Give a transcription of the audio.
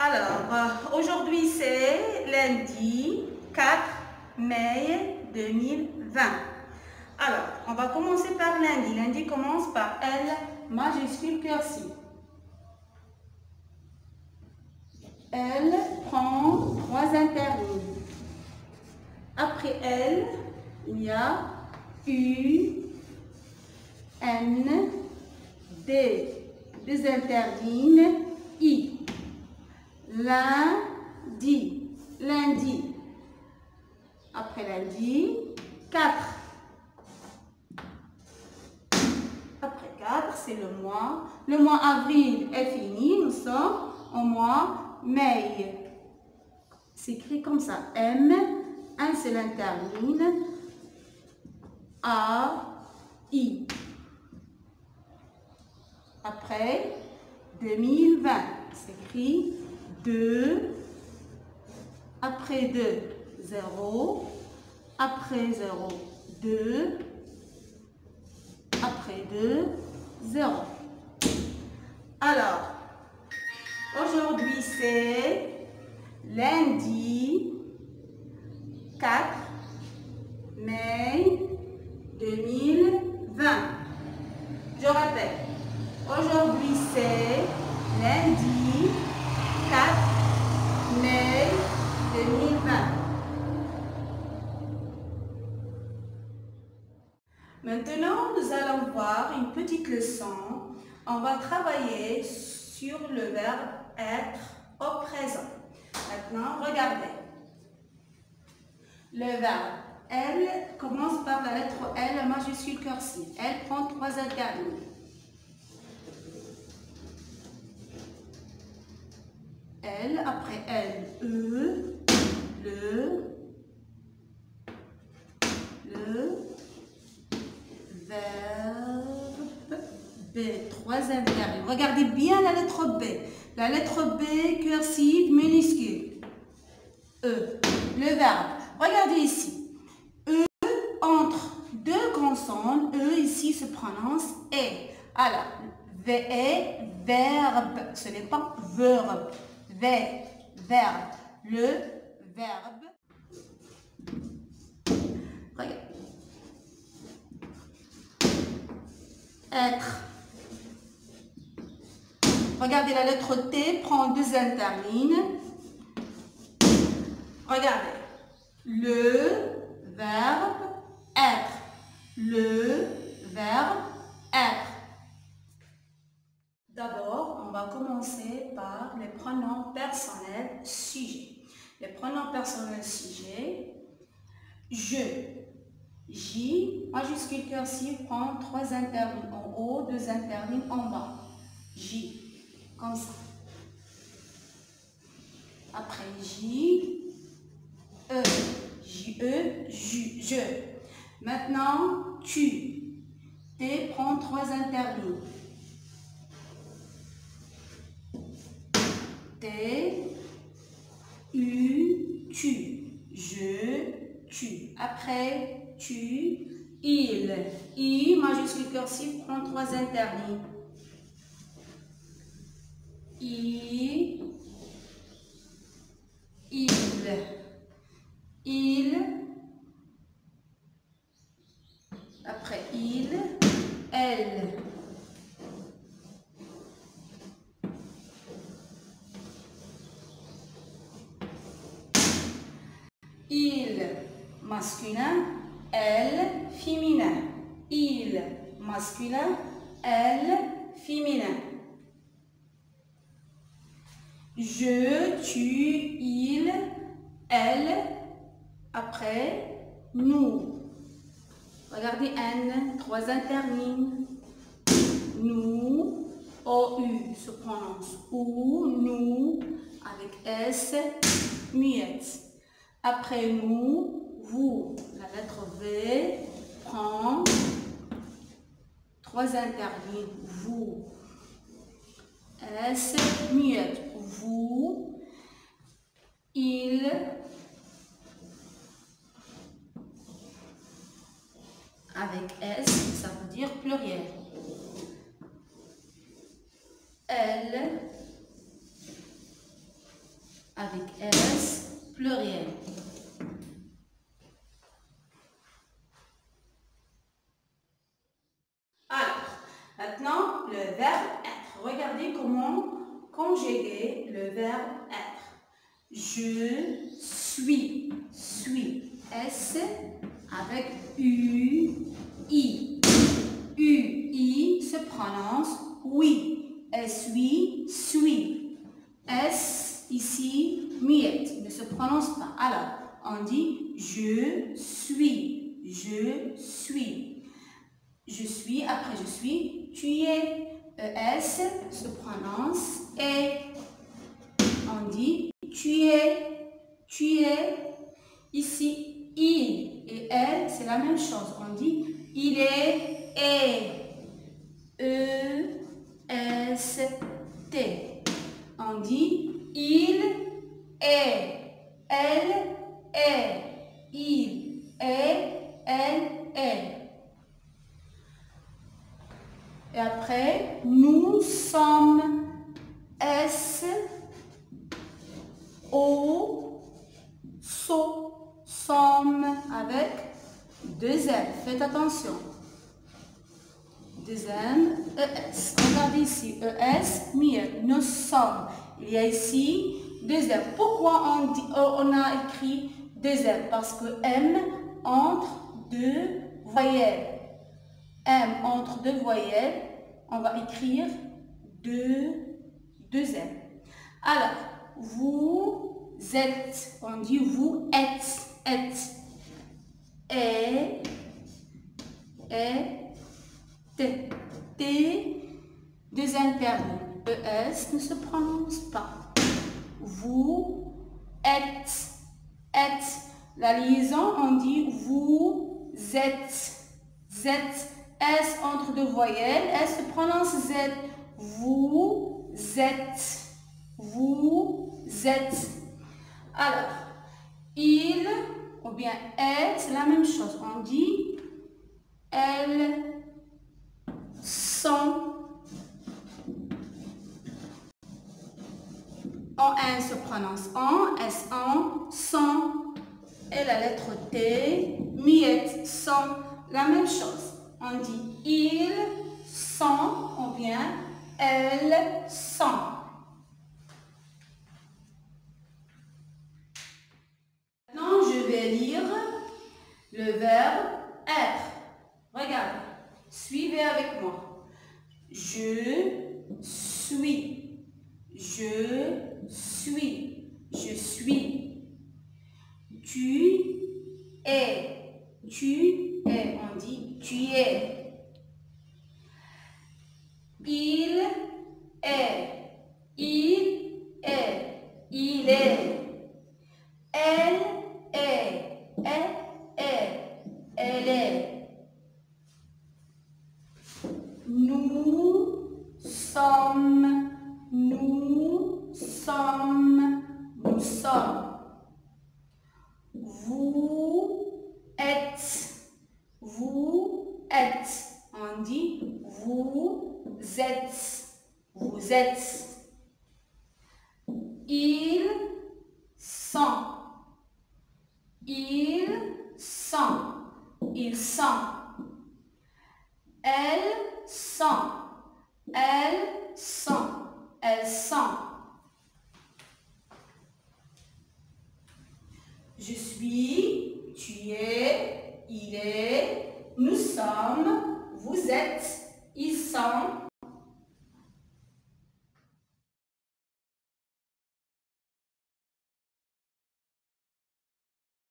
Alors, aujourd'hui c'est lundi 4 mai 2020. Alors, on va commencer par lundi. Lundi commence par L majuscule cursive. L prend 3 interlignes. Après L, il y a U, N, D, deux interlignes, I. Lundi, lundi. Après lundi, 4. Après 4, c'est le mois. Le mois avril est fini. Nous sommes au mois mai. C'est écrit comme ça. M, un seul interligne. A, I. Après, 2020. C'est écrit 2. Après 2, 0. Après 0, 2. Après 2, 0. Alors, aujourd'hui c'est lundi 4 mai 2020. Je répète, aujourd'hui c'est lundi 4 mai 2020. Maintenant, nous allons voir une petite leçon. On va travailler sur le verbe être au présent. Maintenant, regardez. Le verbe elle commence par la lettre L majuscule cursive. Elle prend 3 interlignes. Elle, après elle, E, le verbe B, 3 interlignes. Regardez bien la lettre B. La lettre B cursive minuscule. E, le verbe. Regardez ici. E entre deux consonnes. E ici se prononce E. Alors, V, verbe. Ce n'est pas verbe. V, verbe. Le verbe. Regarde. Être. Regardez, la lettre T prend 2 interlignes. Regardez. Le verbe être. Le verbe être. D'abord, on va commencer par les pronoms personnels sujets. Les pronoms personnels sujets. Je. J, majuscule cursive, prend 3 interlignes en haut, 2 interlignes en bas. J, comme ça. Après J, E, J-E, je. Maintenant, tu. T prend 3 interlignes. T, U, tu. Je, tu. Après, tu, il. I, majuscule cursive, prend 3 interlignes. I, il. Après il, elle. Il, masculin, elle, féminin. Il, masculin, elle, féminin. Je, tu, il, elle. Après, nous. Regardez N, 3 interlignes. Nous, O-U se prononce ou, nous, avec S, muette. Après nous, vous, la lettre V prend 3 interlignes. Vous, S, muette. Vous, il, avec S, ça veut dire pluriel. Elle, avec S pluriel. Alors, maintenant, le verbe être. Regardez comment conjuguer le verbe être. Je suis, S avec U, I. U, I se prononce oui. Suis. S, ici, muette, ne se prononce pas. Alors, on dit je suis. Je suis, après je suis, tu es. ES se prononce et. On dit tu es. Ici, il et elle, c'est la même chose. On dit il est. E-S-T. On dit il est. Elle est. Il est. Elle est. Et après, nous sommes. Sommes avec deux L. Faites attention. Deuxième, ES. Regardez ici, ES, mieux. Nous sommes. Il y a ici deux L. Pourquoi on a écrit deux L? Parce que M entre deux voyelles. M entre deux voyelles, on va écrire deux L. Alors, vous êtes, on dit vous êtes. Et, T. Deux internes. ES ne se prononce pas. Vous êtes. La liaison, on dit vous êtes. Z. S entre deux voyelles. S se prononce Z. Vous êtes. Alors, il ou bien elle, c'est la même chose. On dit elles sont. En N se prononce en, S en, sont. Et la lettre T, miette, sont. La même chose. On dit ils sont ou bien elles sont. Maintenant, je vais lire le verbe être. Regardez, suivez avec moi. Je suis. Tu es. On dit tu es. Il est. Elle est. Nous sommes. Vous êtes. On dit vous êtes. Ils sont. Elles sont. Je suis, tu es, il est, nous sommes, vous êtes, ils sont,